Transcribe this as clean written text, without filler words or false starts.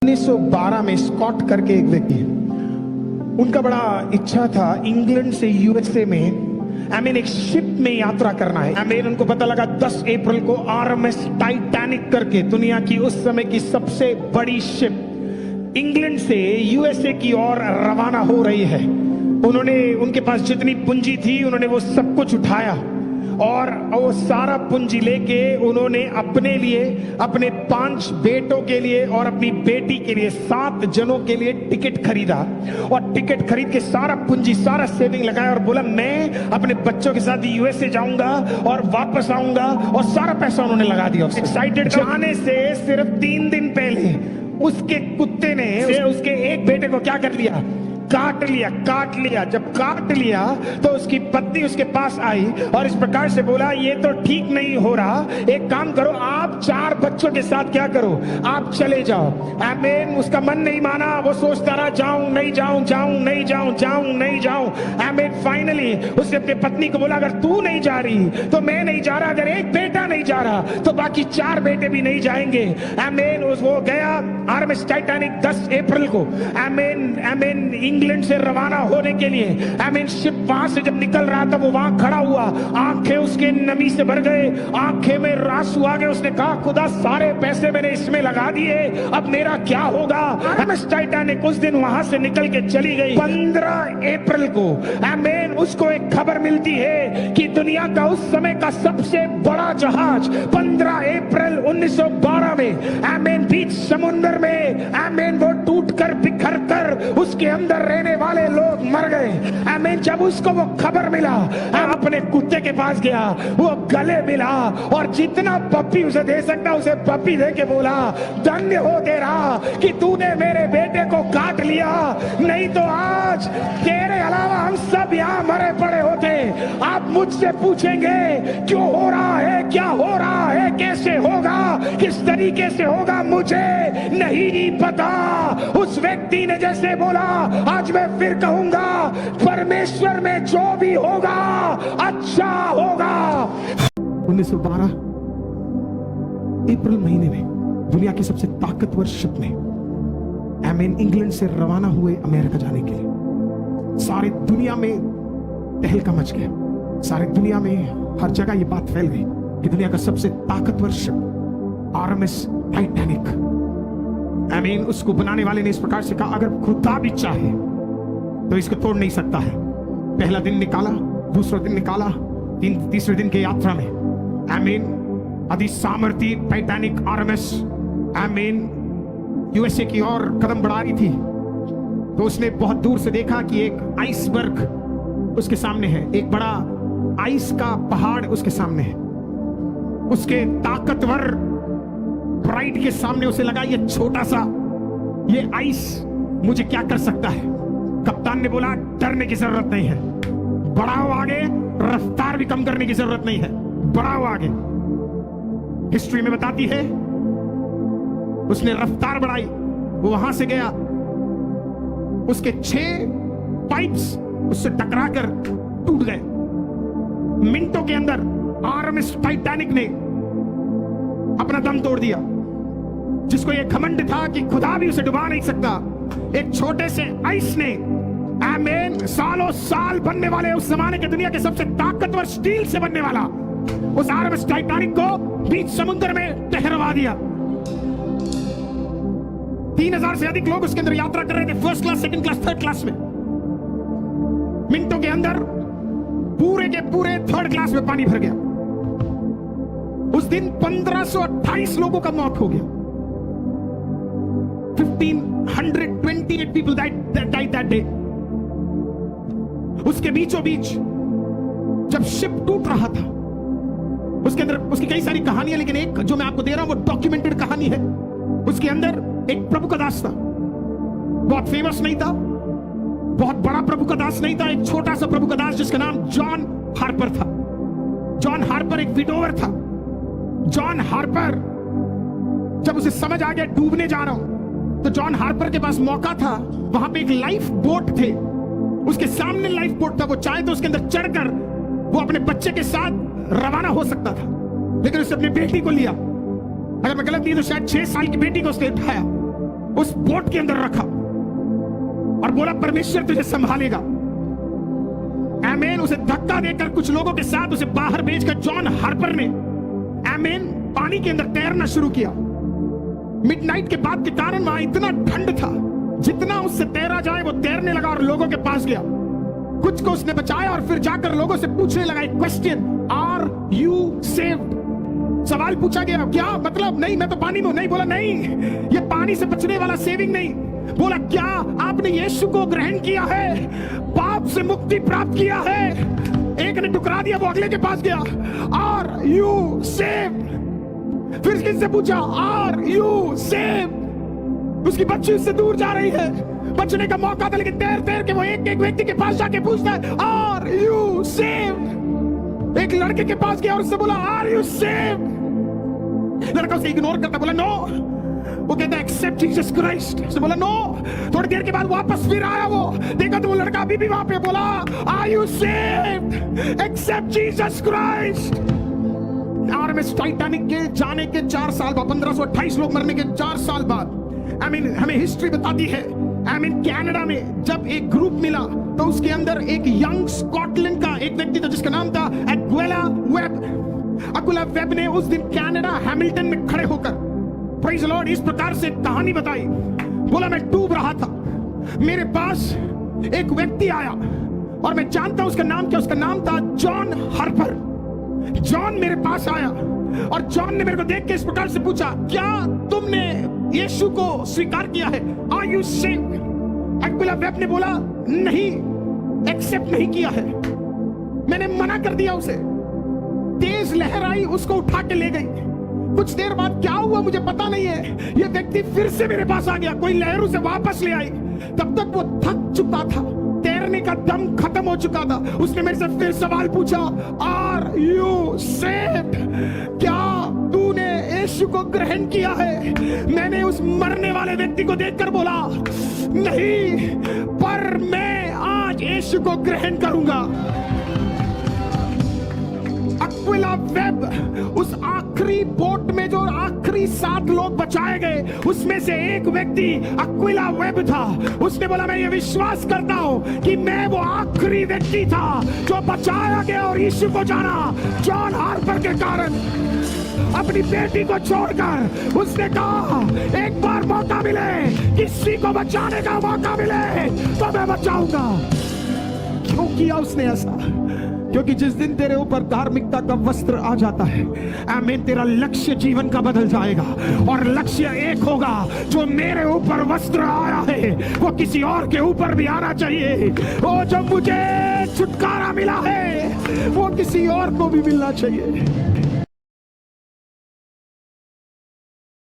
1912 में स्कॉट करके एक व्यक्ति है, उनका बड़ा इच्छा था इंग्लैंड से यूएसए में एक शिप में यात्रा करना है। उनको पता लगा 10 अप्रैल को आरएमएस टाइटैनिक करके दुनिया की उस समय की सबसे बड़ी शिप इंग्लैंड से यूएसए की ओर रवाना हो रही है। उनके पास जितनी पूंजी थी उन्होंने वो सब कुछ उठाया और वो सारा पूंजी लेके उन्होंने अपने लिए, अपने 5 बेटों के लिए और अपनी बेटी के लिए 7 जनों के लिए टिकट खरीदा। और टिकट खरीद के सारा पूंजी, सारा सेविंग लगाया और बोला मैं अपने बच्चों के साथ यूएसए जाऊंगा और वापस आऊंगा। और सारा पैसा उन्होंने लगा दिया। एक्साइटेड जाने से सिर्फ 3 दिन पहले उसके कुत्ते ने उसके एक बेटे को क्या कर लिया? काट लिया। जब काट लिया तो उसकी पत्नी उसके पास आई और इस प्रकार से बोला ये तो ठीक नहीं हो रहा, एक काम करो, आप 4 बच्चों के साथ क्या करो, आप चले जाओ। उसका मन नहीं माना, वो सोचता रहा जाऊं नहीं जाऊं। फाइनली उसने अपने पत्नी को बोला अगर तू नहीं जा रही तो मैं नहीं जा रहा, अगर एक बेटा नहीं जा रहा तो बाकी 4 बेटे भी नहीं जाएंगे। वो गया आरएमएस टाइटैनिक 10 अप्रैल को इंग्लैंड से रवाना होने के लिए। शिप वहां से जब निकल रहा था वो वहां खड़ा हुआ, आंखें उसके नमी से भर गए, आंखें में आंसू आ गए। उसने कहा खुदा सारे पैसे मैंने इसमें लगा दिए, अब मेरा क्या होगा? आरएमएस टाइटैनिक उस दिन वहां से निकल के चली गई। 15 अप्रैल को उसको एक खबर मिलती है कि दुनिया का उस समय का सबसे बड़ा जहाज 15 अप्रैल 1912 में बीच समुद्र में वो टूट कर बिखर कर उसके अंदर रहने वाले लोग मर गए। जब उसको वो खबर मिला, अपने कुत्ते के पास गया, वो गले मिला और जितना पप्पी उसे दे सकता उसे पप्पी दे के बोला धन्य हो तेरा कि तूने मेरे बेटे को काट लिया, नहीं तो आज तेरे अलावा हम सब यहाँ मरे पड़े होते। आप मुझसे पूछेंगे क्यों हो रहा है, क्या हो रहा है, कैसे होगा, किस तरीके से होगा, मुझे नहीं पता। उस व्यक्ति ने जैसे बोला, आज मैं फिर कहूंगा परमेश्वर में जो भी होगा अच्छा होगा। 1912 अप्रैल महीने में दुनिया की सबसे ताकतवर शिप में इंग्लैंड से रवाना हुए अमेरिका जाने के लिए। सारी दुनिया में तहलका मच गया, सारी दुनिया में हर जगह ये बात फैल गई कि दुनिया का सबसे ताकतवर शिप आरएमएस टाइटैनिक। उसको बनाने वाले ने इस प्रकार से कहा अगर खुदा भी चाहे तो इसको तोड़ नहीं सकता है। पहला दिन निकाला, दूसरा दिन निकाला, तीसरे दिन की यात्रा में अति सामर्थी टाइटैनिक आरएमएस यूएसए की ओर कदम बढ़ा रही थी तो उसने बहुत दूर से देखा कि एक आइसबर्ग उसके सामने है, एक बड़ा आइस का पहाड़ उसके सामने है। उसके ताकतवर ब्राइट के सामने उसे लगा ये छोटा सा ये आइस मुझे क्या कर सकता है। कप्तान ने बोला डरने की जरूरत नहीं है, बढ़ाओ आगे, रफ्तार भी कम करने की जरूरत नहीं है, बढ़ाओ आगे। हिस्ट्री में बताती है उसने रफ्तार बढ़ाई, वो वहां से गया, उसके 6 पाइप्स उससे टकराकर टूट गए। मिनटों के अंदर आरएमएस टाइटैनिक ने अपना दम तोड़ दिया। जिसको यह घमंड था कि खुदा भी उसे डुबा नहीं सकता, एक छोटे से आइस ने सालों साल बनने वाले उस जमाने के दुनिया के सबसे ताकतवर स्टील से बनने वाला उस आरएमएस टाइटैनिक को बीच समुद्र में ठहरवा दिया। 3000 से अधिक लोग उसके अंदर यात्रा कर रहे थे, first class, second class, third class में। मिनटों के अंदर पूरे के पूरे थर्ड क्लास में पानी भर गया। उस दिन 1528 लोगों का मौत हो गया। 1528 people died that day. उसके बीचों बीच जब शिप टूट रहा था उसके अंदर उसकी कई सारी कहानियां, लेकिन एक जो मैं आपको दे रहा हूं वो डॉक्यूमेंटेड कहानी है। उसके अंदर एक प्रभु का दास था, बहुत फेमस नहीं था, बहुत बड़ा प्रभु का दास नहीं था, एक छोटा सा प्रभु का दास जिसका नाम जॉन हार्पर था। जॉन हार्पर एक विडोवर था। जॉन हार्पर जब उसे समझ आ गया डूबने जा रहा हूं तो जॉन हार्पर के पास मौका था, वहां पे एक लाइफ बोट थे, उसके सामने लाइफ बोट था, वो चाहे तो उसके अंदर चढ़कर वो अपने बच्चे के साथ रवाना हो सकता था, लेकिन उसने अपनी बेटी को लिया। अगर मैं गलत नहीं तो शायद 6 साल की बेटी को उसने उठाया उस बोट के अंदर रखा और बोला परमेश्वर तुझे संभालेगा। आमीन। उसे धक्का देकर कुछ लोगों के साथ उसे बाहर भेजकर जॉन हार्पर ने आमीन पानी के अंदर तैरना शुरू किया। मिडनाइट के बाद के कारण वहां इतना ठंड था, जितना उससे तैरा जाए वो तैरने लगा और लोगों के पास गया। कुछ को उसने बचाया और फिर जाकर लोगों से पूछने लगा एक क्वेश्चन, आर यू सेव्ड? सवाल पूछा गया, क्या मतलब? नहीं, मैं तो पानी में हूं। नहीं, बोला नहीं, ये पानी से बचने वाला सेविंग नहीं। बोला क्या आपने यीशु को ग्रहण किया है, पाप से मुक्ति प्राप्त किया है? एक ने टुकरा दिया, वो अगले के पास गया, आर यू सेव्ड? फिर किससे पूछा, आर यू सेव्ड? उसकी बच्ची उससे दूर जा रही है, बचने का मौका था, लेकिन तैर तैर के वो एक एक व्यक्ति के पास जाके पूछता है, आर यू सेव्ड? एक लड़के के पास गया और उससे बोला, आर यू सेव्ड? लड़का उसे इग्नोर करता, बोला नो। वो कहता है एक्सेप्ट जीसस क्राइस्ट। उसने बोला नो। थोड़ी देर के बाद वापस फिर आया, वो देखा तो वो लड़का अभी भी वहां पे, बोला are you saved? Accept Jesus Christ. RMS Titanic के जाने के 4 साल बाद, 1528 लोग मरने के 4 साल बाद, हमें हिस्ट्री बताती है, कनाडा में जब एक ग्रुप मिला तो उसके अंदर एक यंग स्कॉटलैंड का एक व्यक्ति था जिसका नाम था एक्विला वेब। एक्विला वेब ने उस दिन कनाडा हैमिल्टन में खड़े होकर प्रेज़ द लॉर्ड इस प्रकार से कहानी बताई। बोला मैं डूब रहा था, मेरे पास एक व्यक्ति आया और मैं जानता हूं उसका नाम क्या, उसका नाम था जॉन हार्पर। जॉन मेरे पास आया और जॉन ने मेरे को देख के इस प्रकार से पूछा, क्या तुमने यीशु को स्वीकार किया है? Are you saved? Aquila Webb ने बोला नहीं, एक्सेप्ट नहीं किया है, मैंने मना कर दिया उसे। तेज लहर आई, उसको उठा के ले गई। कुछ देर बाद क्या हुआ मुझे पता नहीं है, ये व्यक्ति फिर से मेरे पास आ गया, कोई लहर उसे वापस ले आई। तब तक वो थक चुका था, तैरने का दम खत्म हो चुका था। उसने मेरे से फिर सवाल पूछा, आर यू सेव्ड? क्या तूने यीशु को ग्रहण किया है? मैंने उस मरने वाले व्यक्ति को देखकर बोला नहीं, पर मैं आज यीशु को ग्रहण करूंगा। एक्विला वेब उस आखिरी बोट में जो आखिरी 7 लोग बचाए गए, उसमें से एक व्यक्ति एक्विला वेब था। उसने बोला मैं ये विश्वास करता हूं कि मैं वो आखिरी व्यक्ति था जो बचाया गया और यीशु को जाना। जॉन हार्पर के कारण अपनी बेटी को छोड़कर उसने कहा एक बार मौका मिले, किसी को बचाने का मौका मिले तो मैं बचाऊंगा। क्यों किया उसने ऐसा? क्योंकि जिस दिन तेरे ऊपर धार्मिकता का वस्त्र आ जाता है, आमीन, तेरा लक्ष्य जीवन का बदल जाएगा। और लक्ष्य एक होगा, जो मेरे ऊपर वस्त्र आया है वो किसी और के ऊपर भी आना चाहिए। वो जो मुझे छुटकारा मिला है वो किसी और को भी मिलना चाहिए।